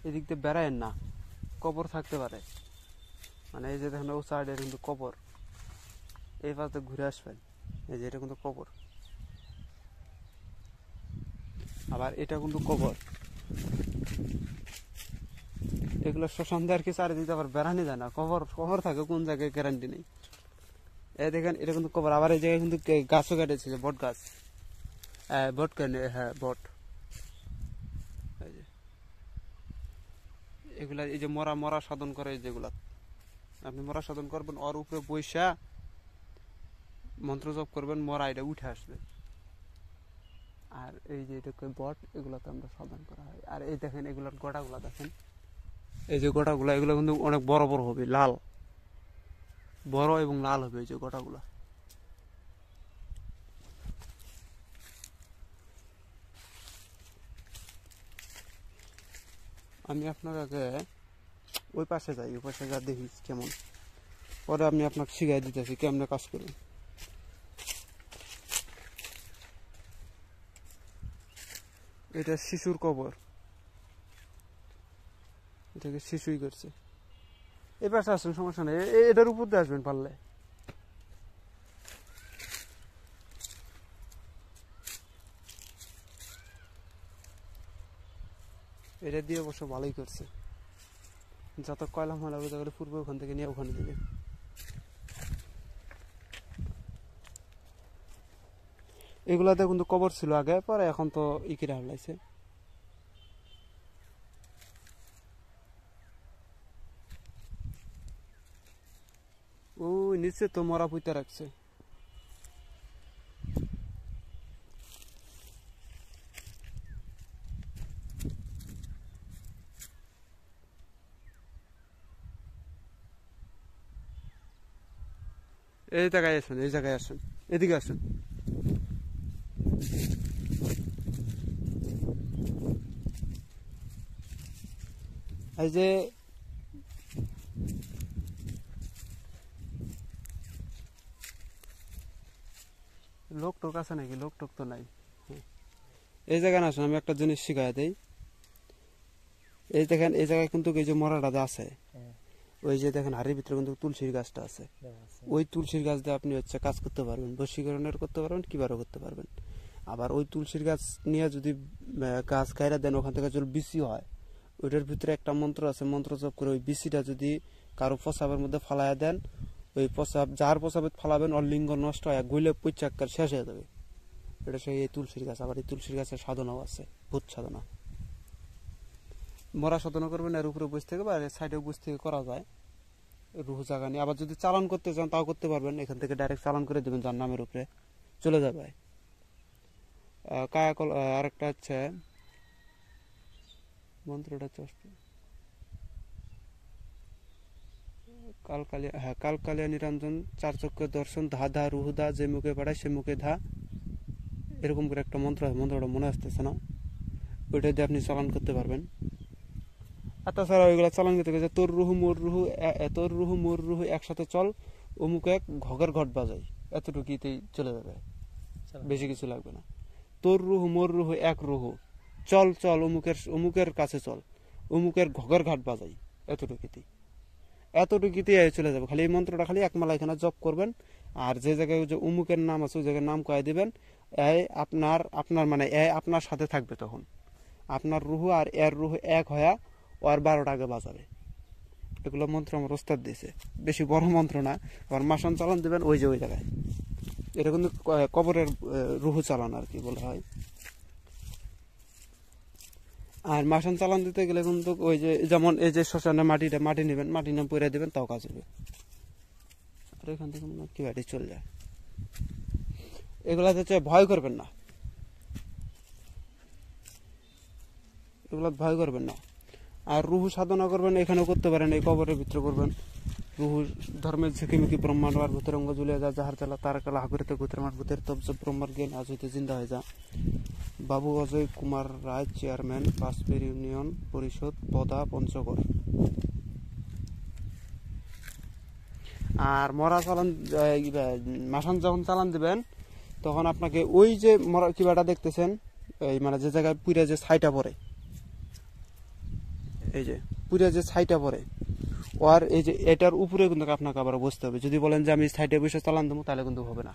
এদিক দিয়ে বেড়ায়েন না, কবর থাকতে পারে। মানে এই যে দেখেন ও সাইডে কিন্তু কবর, এই পাশে ঘুরে আসবেন, এই যে এটা কিন্তু কবর, আবার এটা কিন্তু কবর। এগুলো শ্মশান দিয়ে আর কি চারিদিকে আবার বেড়ানি যায় না, কবর কবর থাকে কোন জায়গায় গ্যারান্টি নেই। এই দেখেন এটা কিন্তু কবর। আবার এই জায়গায় কিন্তু গাছও কেটেছিল, বট গাছ, বট কেনে, হ্যাঁ বট। এগুলা এই যে মরা মরা সাধন করে, যেগুলা আপনি মরা সাধন করবেন, ওর উপরে বৈশা মন্ত্র জপ করবেন, মরা এটা উঠে আসবে। আর এই যে এটা বট, এগুলাতে আমরা সাধন করা হয়। আর এই দেখেন এগুলার গোটাগুলা দেখেন, এই যে গোটাগুলা, এগুলো কিন্তু অনেক বড় বড় হবে, লাল, বড় এবং লাল হবে এই যে গোটাগুলা। আমি আপনার আগে ওই পাশে যাই, ওই পাশে যা দেখি কেমন, পরে আমি আপনাকে শিখাই দিতেছি কেমনে কাজ করুন। এটা শিশুর কবর, এটাকে শিশুই করছে। এই পাশে আসুন, সমস্যা নেই, এটার উপর দিয়ে আসবেন পারলে। এটা দিয়ে অবশ্য ভালোই করছে, যত কয়লা ময়লা বোঝা করে পূর্বে ওখান থেকে নিয়ে ওখানে দিবে। এগুলাতে কিন্তু কবর ছিল আগে, পরে এখন তো ইকিরা হালাইছে। ও নিচে তো মরা পুঁতে রাখছে। এই জায়গায় আসুন, এই জায়গায় আসুন, এদিকে আসুন। এই যে লোক টোক আছে নাকি? লোক টোক তো নাই। এই জায়গায় আসুন, আমি একটা জিনিস শিখাই দেই। এই দেখেন এই জায়গায় কিন্তু এই যে মরাটা আছে, ওই যে দেখেন হাড়ির ভিতরে কিন্তু তুলসীর গাছটা আছে। ওই তুলসীর গাছ দিয়ে আপনি হচ্ছে কাজ করতে পারবেন, বশীকরণের করতে পারবেন, কিবারও করতে পারবেন। আবার ওই তুলসীর গাছ নিয়ে যদি গাছ গাইরা দেন, ওখান থেকে যদি বিসি হয়, ওইটার ভিতরে একটা মন্ত্র আছে, মন্ত্র জপ করে ওই বিসিটা যদি কারো প্রসাবের মধ্যে ফালাইয়া দেন, ওই প্রসাব যার প্রসাবে ফালাবেন ওর লিঙ্গ নষ্ট হয়, গইলে পৈচাক্কার শেষ হয়ে যাবে। এটা সেই এই তুলসীর গাছ। আবার এই তুলসীর গাছের সাধনাও আছে, ভূত সাধনা। মরা সাধনা করবেন, এর উপরে বসে থেকে বা সাইডে বসে থেকে করা যায়, রুহু জায়গা নিয়ে। আবার যদি চালান করতে চান তাও করতে পারবেন, এখান থেকে ডাইরেক্ট চালান করে দেবেন, যার নামের উপরে চলে যাবে। কায়াকল আরেকটা হচ্ছে মন্ত্রটা কালকালিয়া, হ্যাঁ কালকালিয়া নিরঞ্জন চার চক্র দর্শন ধা ধা রুহুদা, যে মুখে পাঠায় সে মুখে ধা, এরকম করে একটা মন্ত্র আছে, মন্ত্রটা মনে আসতেছে না, ওইটা দিয়ে আপনি চালান করতে পারবেন। আর তাছাড়া ওইগুলো চালান করতে গেছে তোর রুহু মোর রুহু, তোর রুহু মোর রুহু একসাথে চল, অমুক এক ঘগের ঘট বাজাই, এতটুকুতেই চলে যাবে, বেশি কিছু লাগবে না। তোর রুহু মোর রুহু এক রুহু, চল চল অমুকের কাছে চল, অমুকের ঘগের ঘাট বাজাই, এতটুকুতেই চলে যাবে। খালি এই মন্ত্রটা খালি এক মালা এখানে জপ করবেন, আর যে জায়গায় যে অমুকের নাম আছে ওই জায়গায় নাম কয়ে দিবেন। আপনার মানে আপনার সাথে থাকবে, তখন আপনার রুহু আর এর রুহু এক হয়ে আর 12টা আগে বাজাবে। এগুলো মন্ত্র আমার ওস্তাদ দিয়েছে, বেশি বড় মন্ত্র না। আবার মাসান চালান দিবেন ওই যে ওই জায়গায়, এটা কিন্তু কবরের রুহু চালান আর কি বলা হয়। আর মাসান চালান দিতে গেলে কিন্তু ওই যে যেমন এই যে শ্মশানে মাটি নেবেন, মাটি নাম পরে দেবেন, তাও কাজ হবে। আর এখান থেকে কি বাড়ি চলে যায়। এগুলা হচ্ছে ভয় করবেন না, এগুলা ভয় করবেন না। আর রুহু সাধনা করবেন, এখানেও করতে পারেন, এই কবরের ভিতরে করবেন। রুহু ধর্মের ঝিকিমিকি ব্রহ্মাণ্ড আর ভূতের অঙ্গ জুলিয়া যা, যাহার চালা তার কালা হাগুরিতে ভূতের মাঠ ভূতের তবজ ব্রহ্মার জ্ঞান আজ হইতে জিন্দা হয়ে যা। বাবু অজয় কুমার রায়, চেয়ারম্যান, পাঁচপের ইউনিয়ন পরিষদ, পদা, পঞ্চগড়। আর মরা চালান মাসান যখন চালান দিবেন, তখন আপনাকে ওই যে মরা কিবাটা দেখতেছেন, এই মানে যে জায়গায় পুরা যে ছাইটা পড়ে, এই যে পুরো যে ছাইটা পড়ে আর এই যে এটার উপরে কিন্তু আপনাকে আবার বসতে হবে। যদি বলেন যে আমি সাইডে বসে চালান দেবো তাহলে কিন্তু হবে না,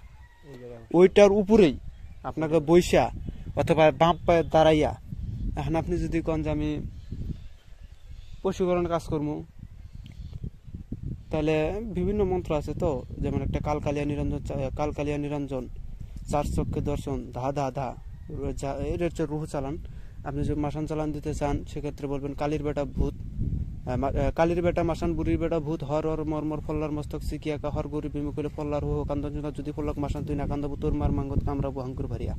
ওইটার উপরেই আপনাকে বইসা অথবা বাঁপ পায়ে দাঁড়াইয়া। এখন আপনি যদি কন যে আমি পশুপালন কাজ করবো, তাহলে বিভিন্ন মন্ত্র আছে তো, যেমন একটা কালকালিয়া নিরঞ্জন, চার চক্ষে দর্শন, ধা ধা ধা, এর হচ্ছে রুহ চালান। আপনি যদি মাসান চালান দিতে চান সেক্ষেত্রে বলবেন কালীর বেটা ভূত, কালীর বেটা মাসান, বুড়ির বেটা ভূত, হর হর মর্মর ফল্লার মস্তক সিকিয়াকা, হর গরি বিমুখ করে ফল্লার হো কান্দন, যদি ফল্লাক মাসান তুই না কান্দাবো তোর মার মাঙ্গত কামরা ভয়ঙ্কর ভারিয়া।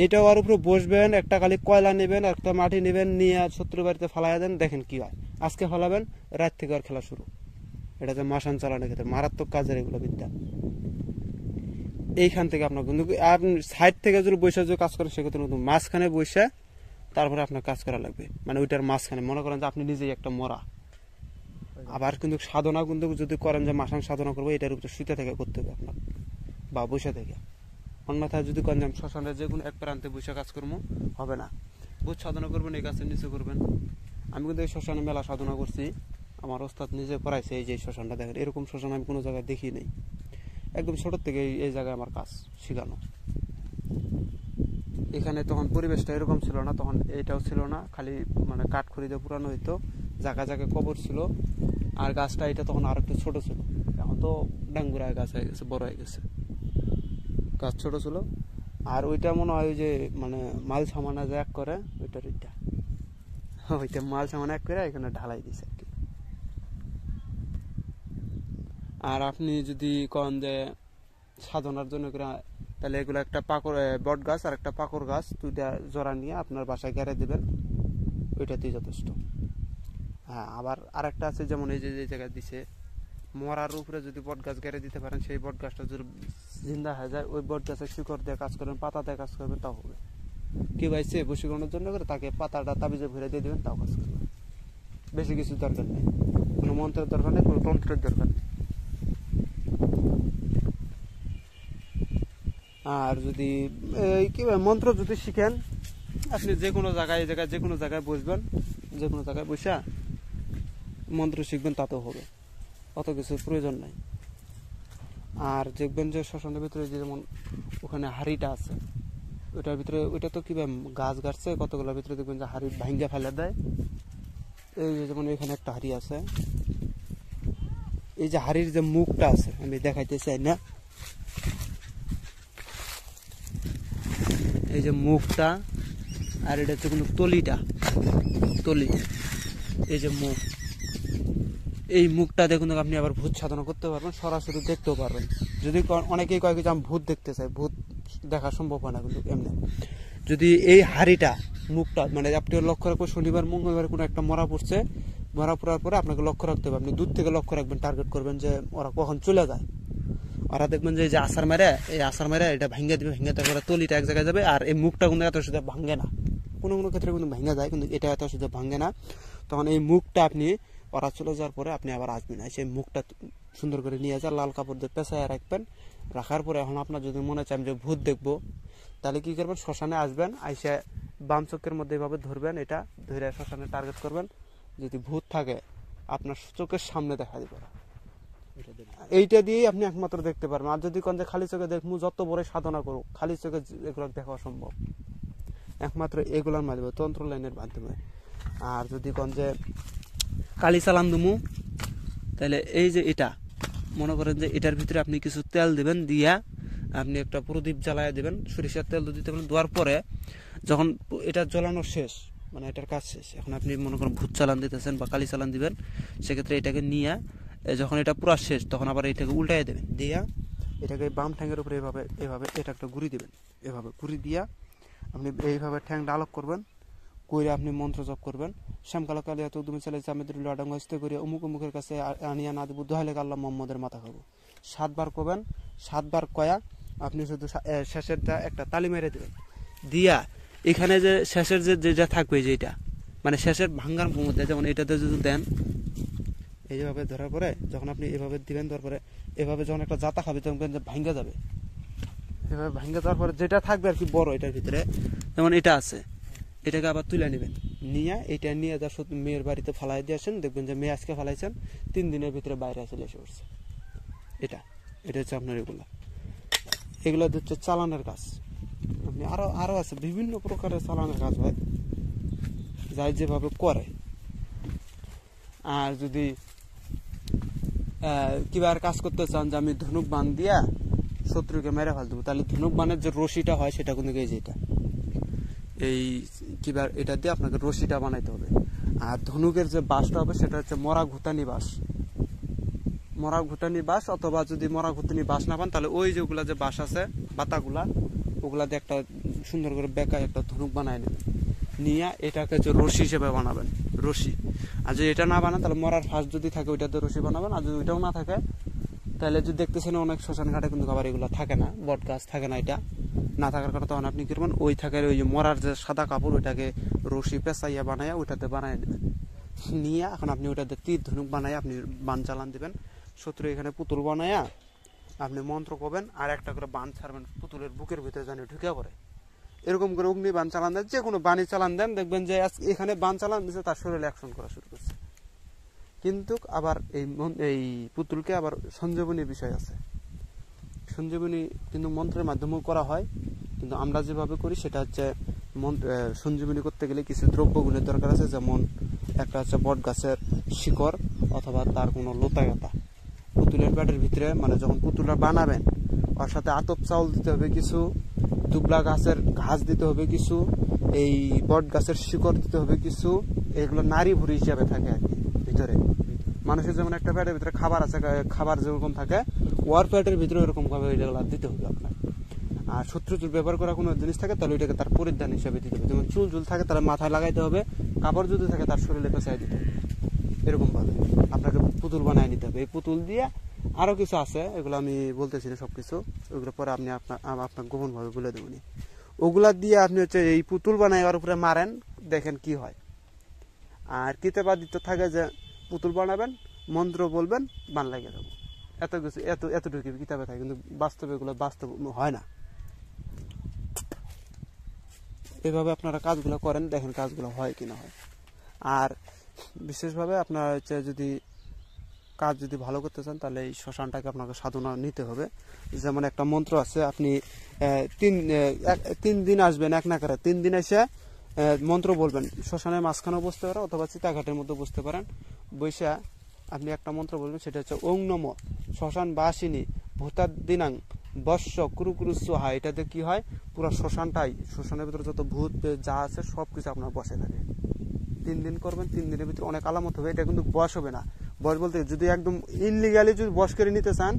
এটা ওর উপরে বসবেন, একটা খালি কয়লা নেবেন, একটা মাটি নেবেন, নিয়ে শত্রু বাড়িতে ফালাই দেন, দেখেন কি হয়। আজকে ফলাবেন, রাত থেকে আর খেলা শুরু। এটা যে মাসান চালানোর ক্ষেত্রে মারাত্মক কাজের এগুলো বিদ্যা। এইখান থেকে আপনার কিন্তু আপনি সাইড থেকে যদি বৈশা যদি কাজ করেন সেক্ষেত্রে কিন্তু মাঝখানে বৈশা তারপরে আপনার কাজ করা লাগবে, মানে ওইটার মাঝখানে। মনে করেন যে আপনি নিজেই একটা মরা। আবার কিন্তু সাধনা কিন্তু যদি করেন যে মাসান সাধনা করবো, এটার উপরে শুতে থেকে করতে হবে আপনার, বা বৈশা থেকে। অন্যথায় যদি করেন যে শ্মশানের যে কোনো এক প্রান্তে বৈশা কাজ করবো, হবে না। ভূত সাধনা করবেন এই গাছের নিচে করবেন। আমি কিন্তু এই শ্মশানে মেলা সাধনা করছি, আমার ওস্তাদ নিজে করাইছে। এই যে শ্মশানটা দেখেন, এরকম শ্মশান আমি কোনো জায়গায় দেখি নেই। একদম ছোটোর থেকে এই জায়গায় আমার কাজ শিখানো। এখানে তখন পরিবেশটা এরকম ছিল না, তখন এইটাও ছিল না, খালি মানে কাঠ খড়িতে পুরানো হইতো, জায়গায় জায়গায় কবর ছিল। আর গাছটা এটা তখন আর একটু ছোট ছিল, এখন তো ডাঙ্গুরায় গাছ হয়ে গেছে, বড় হয়ে গেছে। গাছ ছোট ছিল। আর ওইটা মনে হয় ওই যে মানে মাল সামানা যে এক করে ওইটার ওইটা মাল সামানা এক করে এখানে ঢালাই দিছে আর কি। আর আপনি যদি কন যে সাধনার জন্য তাহলে এগুলো একটা বট গাছ আর একটা পাকড় গাছ, দুইটা জোড়া নিয়ে আপনার বাসায় গেড়ে দেবেন, ওইটাতেই যথেষ্ট। হ্যাঁ, আবার আরেকটা আছে, যেমন এই যে জায়গায় দিছে মরার উপরে যদি বট গাছ গেড়ে দিতে পারেন, সেই বট গাছটা যদি জিন্দা হয়ে যায়, ওই বট গাছের শিকড় দিয়ে কাজ করবেন, পাতা দিয়ে কাজ করবেন, তাও হবে। কি পাইছে বশীকরণের জন্য করে তাকে পাতাটা তাবিজে ভরে দিয়ে দেবেন, তাও কাজ করবে। বেশি কিছু দরকার নেই, কোনো মন্ত্রের দরকার নেই, কোনো তন্ত্রের দরকার নেই। আর যদি কি মন্ত্র যদি শিখেন, আপনি যে কোনো জায়গায় যে কোনো জায়গায় বসবেন, যে কোনো জায়গায় বসা মন্ত্র শিখবেন, তাতেও হবে, অত কিছু প্রয়োজন নাই। আর দেখবেন যে শ্মশানের ভিতরে যেমন ওখানে হাড়িটা আছে, ওইটার ভিতরে ওইটা তো কি গাছ গাছছে কতগুলোর ভিতরে, দেখবেন যে হাড়ি ভাঙ্গা ফেলে দেয়। এই যেমন এখানে একটা হাড়ি আছে, এই যে হাড়ির যে মুখটা আছে, আমি দেখাইতে চাই না, এই যে মুখটা, আর এটা হচ্ছে কোনো তলি, এই যে মুখ, এই মুখটা দেখুন আপনি আবার ভূত সাধনা করতে পারবেন, সরাসরি দেখতেও পারবেন। যদি অনেকেই কয় যে আমি ভূত দেখতে চাই, ভূত দেখা সম্ভব হয় না কিন্তু এমনি। যদি এই হাড়িটা মুখটা মানে আপনি লক্ষ্য রাখবেন, শনিবার মঙ্গলবার কোনো একটা মরা পড়ার পরে আপনাকে লক্ষ্য রাখতে হবে। আপনি দূর থেকে লক্ষ্য রাখবেন, টার্গেট করবেন যে ওরা কখন চলে যায়। ওরা দেখবেন যে এই যে আসার মেরে এটা ভেঙে দিবে, ভেঙে তারপরে তলিটা এক জায়গায় যাবে। আর এই মুখটা কিন্তু এত সুযোগ ভাঙে না, কোনো কোনো ক্ষেত্রে কিন্তু ভেঙে যায়, কিন্তু এটা এত সুযোগ ভাঙে না। তখন এই মুখটা আপনি ওরা চলে যাওয়ার পরে আপনি আবার আসবেন, সেই মুখটা সুন্দর করে নিয়ে যা লাল কাপড় দিয়ে পেঁচায় রাখবেন। রাখার পরে এখন আপনার যদি মনে চান যে ভূত দেখবো, তাহলে কি করবেন, শ্মশানে আসবেন, আইসে বাম চোখের মধ্যে এভাবে ধরবেন, এটা ধরে শ্মশানে টার্গেট করবেন। যদি ভূত থাকে আপনার চোখের সামনে দেখা দিবে, এইটা দিয়েই আপনি একমাত্র দেখতে পারবেন। আর যদি কোন যে খালি চোখে দেখবো, যত বড় সাধনা করুক, খালি চোখে এগুলো দেখা অসম্ভব, একমাত্র এগুলোর মাধ্যমে, তন্ত্র লাইনের মাধ্যমে। আর যদি কোন যে কালি চালান দুমু, তাহলে এই যে এটা মনে করেন যে এটার ভিতরে আপনি কিছু তেল দিবেন, দিয়া আপনি একটা প্রদীপ জ্বালায় দেবেন, সরিষার তেল দিতে পারেন। দেওয়ার পরে যখন এটা জ্বলানো শেষ, মানে এটার কাজ শেষ, এখন আপনি মনে করেন ভূত চালান দিতেছেন বা কালি চালান দিবেন, সেক্ষেত্রে এটাকে নিয়ে যখন এটা পুরো শেষ, তখন আবার এটাকে উল্টাই দেবেন, দিয়া এটাকে বাম ঠ্যাঙের উপরে এভাবে এটা একটা গুড়ি দেবেন, এভাবে গুড়ি দিয়া আপনি এইভাবে ঠ্যাংটা আলোক করবেন, করে আপনি মন্ত্র জপ করবেন। শ্যামকালা কালিয়া তো তুমি চালাইছে আমি দুই লাডাঙ্গ আসতে করে অমুক অমুকের কাছে আনিয়া না দেবো, দোহাই লেগে আল্লাহ মোহাম্মদের মাথা খাবো। 7 বার করবেন, 7 বার কয়া আপনি শুধু শেষেরটা একটা তালি মেরে দেবেন, দিয়া এখানে যে শেষের যেটা থাকবে, যেটা মানে শেষের ভাঙ্গার মধ্যে, যেমন এটাতে যদি দেন, এইভাবে ধরার পরে যখন আপনি এভাবে দিবেন, দেওয়ার পরে এভাবে যখন একটা জাতা খাবে তখন ভাঙ্গা যাবে। এভাবে ভাঙ্গা যাওয়ার পরে যেটা থাকবে আর কি বড় এটার ভিতরে, যেমন এটা আছে, এটাকে আবার তুলে নেবেন, নিয়ে এটা নিয়ে যা মেয়ের বাড়িতে ফালাই দিয়ে আসেন, দেখবেন যে মেয়ে আজকে ফালাইছেন 3 দিনের ভিতরে বাইরে চলে এসে পড়ছে। এটা হচ্ছে আপনার এগুলো হচ্ছে চালানের কাজ। আপনি আরো আছে বিভিন্ন প্রকারের চালানের কাজ হয়, যাই যেভাবে করে। আর যদি কিবার কাজ করতে চান যে আমি ধনুক বান দিয়া শত্রুকে মেরে ফেল দেবো, তাহলে ধনুক বানের যে রশিটা হয় সেটা কিন্তু এই যেটা এই কিবার এটা দিয়ে আপনাকে রশিটা বানাইতে হবে। আর ধনুকের যে বাঁশটা হবে সেটা হচ্ছে মরা ঘুতানি বাঁশ, মরা ঘুটানি বাঁশ, অথবা যদি মরা ঘুতানি বাঁশ না পান তাহলে ওই যেগুলা যে বাঁশ আছে পাতাগুলা, ওগুলা দিয়ে একটা সুন্দর করে বেকায় একটা ধনুক বানায় নেবেন, নিয়ে এটাকে যে রশি হিসেবে বানাবেন, রশি। আর যদি এটা না বানান তাহলে মরার ফাঁস যদি থাকে ওইটাতে রশি বানাবেন। আর যদি ওইটাও না থাকে তাহলে যদি দেখতেছেন অনেক শ্মশান ঘাটে কিন্তু আবার এগুলো থাকে না, বট গাছ থাকে না, এটা না থাকার কারণে তখন আপনি কি করবেন, ওই থাকে ওই যে মরার যে সাদা কাপড় ওইটাকে রশি পেঁচাইয়া বানাইয়া ওইটাতে বানাই নেবেন, নিয়ে এখন আপনি ওইটাতে তীর ধনুক বানাইয়া আপনি বান চালান দিবেন। শত্রু এখানে পুতুল বানাইয়া আপনি মন্ত্র করবেন, আর একটা করে বান ছাড়বেন পুতুলের বুকের ভিতরে জানি ঢুকে পড়ে। এরকম করে অগ্নি বান চালান দেন, যে কোনো বাণী চালান দেন, দেখবেন যে এখানে বান চালান দিচ্ছে তার শরীরে অ্যাকশন করা শুরু করছে। কিন্তু আবার এই পুতুলকে আবার সঞ্জীবনী বিষয় আছে, সঞ্জীবনী কিন্তু মন্ত্রের মাধ্যমেও করা হয়, কিন্তু আমরা যেভাবে করি সেটা হচ্ছে সঞ্জীবনী করতে গেলে কিছু দ্রব্যগুণের দরকার আছে। যেমন একটা হচ্ছে বট গাছের শিকড় অথবা তার কোনো লতা গাতা। পুতুলের পেটের ভিতরে মানে যখন পুতুলটা বানাবেন ওর সাথে আতপ চাউল দিতে হবে কিছু, দুবলা গাছের ঘাস দিতে হবে কিছু, এই বট গাছের শিকড় দিতে হবে কিছু। এগুলো নারী ভুঁড়ি হিসাবে থাকে আর কি ভিতরে। মানুষের যেমন একটা পেটের ভিতরে খাবার আছে, খাবার যেরকম থাকে ওর পেটের ভিতরে এরকম ভাবে এগুলো দিতে হবে আপনার। আর শত্রু চুল ব্যবহার করা কোনো জিনিস থাকে তাহলে ওইটাকে তার পরিধান হিসাবে দিতে হবে। যেমন চুল থাকে তাহলে মাথায় লাগাইতে হবে, কাপড় যদি থাকে তার শরীরে পেঁচাই দিতে হবে। এরকম ভাবে আপনাকে পুতুল বানায় নিতে হবে। এই পুতুল দিয়ে আরো কিছু আছে, এগুলো আমি বলতেছি না সবকিছু, ওইগুলো পরে আপনি আপনার গোপন ভাবে বলে দেবেন। ওগুলা দিয়ে আপনি হচ্ছে এই পুতুল বানায় ওর উপরে মারেন, দেখেন কি হয়। আর কিতাবাদিত থাকে যে পুতুল বানাবেন, মন্ত্র বলবেন, বান লাগিয়ে দেবো, এত কিছু এতটুকু কিতাবে থাকে, কিন্তু বাস্তবে এগুলো বাস্তব হয় না। এভাবে আপনারা কাজগুলো করেন, দেখেন কাজগুলো হয় কিনা হয়। আর বিশেষভাবে আপনার হচ্ছে যদি কাজ যদি ভালো করতে চান তাহলে এই শ্মশানটাকে আপনাকে সাধনা নিতে হবে। যেমন একটা মন্ত্র আছে, আপনি 3 দিন আসবেন এক নাকারে, 3 দিন এসে মন্ত্র বলবেন। শ্মশানের মাঝখানেও বসতে পারেন অথবা চিতাঘাটের মধ্যে বসতে পারেন, বৈশা আপনি একটা মন্ত্র বলবেন, সেটা হচ্ছে ওং নম শ্মশান বাসিনী ভূতার দিনাং বর্ষ কুরু কুরু সোহা। এটাতে কি হয়, পুরো শ্মশানটাই, শ্মশানের ভিতরে যত ভূত যা আছে সবকিছু আপনার বসে থাকে। 3 দিন করবেন, 3 দিনের ভিতরে অনেক আলামত হবে। এটা কিন্তু বয়স হবে না, বয়স বলতে যদি একদম ইনলিগালি যদি বয়স করে নিতে চান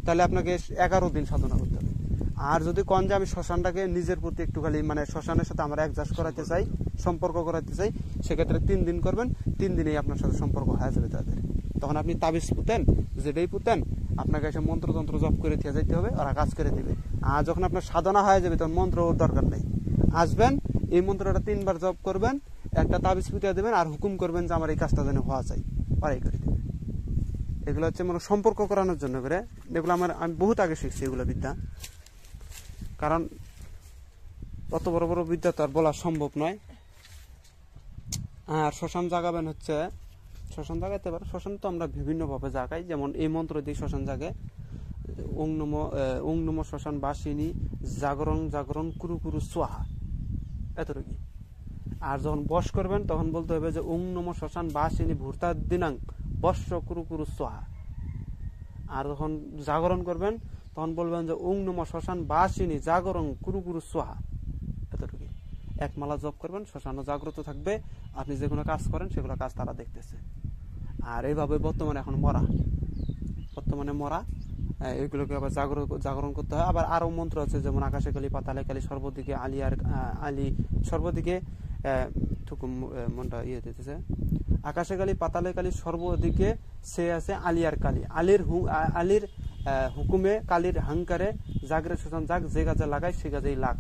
তাহলে আপনাকে 11 দিন সাধনা করতে হবে। আর যদি কন যে আমি শ্মশানটাকে নিজের প্রতি একটু খালি মানে শ্মশানের সাথে আমরা অ্যাডজাস্ট করাতে চাই, সম্পর্ক করাতে চাই, সেক্ষেত্রে 3 দিন করবেন, 3 দিনেই আপনার সাথে সম্পর্ক হয়ে যাবে তাদের। তখন আপনি তাবিজ পুতেন, যেটাই পুতেন আপনাকে এসে মন্ত্রতন্ত্র জপ করে দিয়ে যাইতে হবে, ওরা কাজ করে দেবে। আর যখন আপনার সাধনা হয়ে যাবে তখন মন্ত্র দরকার নেই, আসবেন এই মন্ত্রটা 3 বার জপ করবেন, একটা তাবিজ পুঁতে দেবেন, আর হুকুম করবেন যে আমার এই কাজটা যেন হওয়া চাই, ওরাই করে দেবে। এগুলো হচ্ছে মানে সম্পর্ক করানোর জন্য করে। এগুলো আমি বহুত আগে শিখছি এগুলো বিদ্যা, কারণ অত বড় বড় বিদ্যা তো আর বলা সম্ভব নয়। আর শ্মশান জাগাবেন হচ্ছে, শ্মশান জাগাইতে পারে, শ্মশান তো আমরা বিভিন্ন ভাবে জাগাই। যেমন এই মন্ত্র দিয়ে শ্মশান জাগে, ওং নম শ্মশান বাসিনী জাগরণ জাগরণ কুরু কুরু সোহা, এতটুকু। আর যখন বস করবেন তখন বলতে হবে যে ওং নম শ্মশান বাসিনী ভূতার দিনাং বর্ষ কুরু কুরু সোহা। আর যখন জাগরণ করবেন তখন বলবেন যে ওং নম শ্মশান বাসিনী জাগরণ কুরু কুরু সোহা, এতটুকু। এক মালা জপ করবেন, শ্মশানও জাগ্রত থাকবে, আপনি যে কোনো কাজ করেন সেগুলো কাজ তারা দেখতেছে। আর এইভাবে বর্তমানে এখন মরা এগুলোকে আবার জাগরণ করতে হয়। আবার আরো মন্ত্র আছে, যেমন আকাশে কালী পাতালে কালী সর্বদিকে আলী সর্বদিকে মনটা দিতেছে, আকাশে কালী পাতালে কালী সর্বদিকে সে আছে আলিয়ার কালী, আলীর হুকুমে কালীর হাঙ্কারে জাগরে শ্মশান জাগ, যে গাছে লাগাই সে গাছেই লাগ,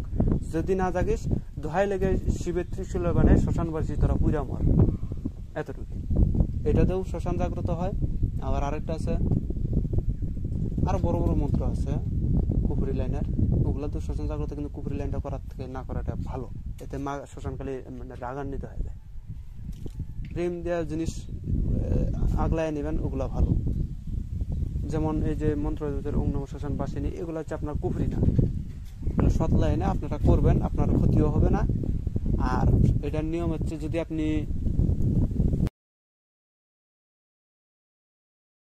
যদি না জাগিস দোহাই লেগে শিবের ত্রিশূল বানায় শ্মশানবাসী তোরা পুরা মর, এতটুকু। এটাতেও শ্মশান জাগ্রত হয়। আবার আরেকটা আছে, আরো বড় বড় মন্ত্র আছে কুপুরি লাইনের, ওগুলো তো শ্মশান জাগ্রত, কিন্তু কুপুরি লাইনটা করার থেকে না করাটা ভালো, এতে মা শ্মশানকালী রাগান্বিত হয়ে যায়। রিম দেওয়া জিনিস আগলায় নেবেন, ওগুলা ভালো। যেমন এই যে মন্ত্রযুতের ওম নমঃ শ্মশান বাসিনী, এগুলো হচ্ছে আপনার কুফরি না, সৎ লাইনে আপনারা করবেন, আপনার ক্ষতিও হবে না। আর এটার নিয়ম হচ্ছে যদি আপনি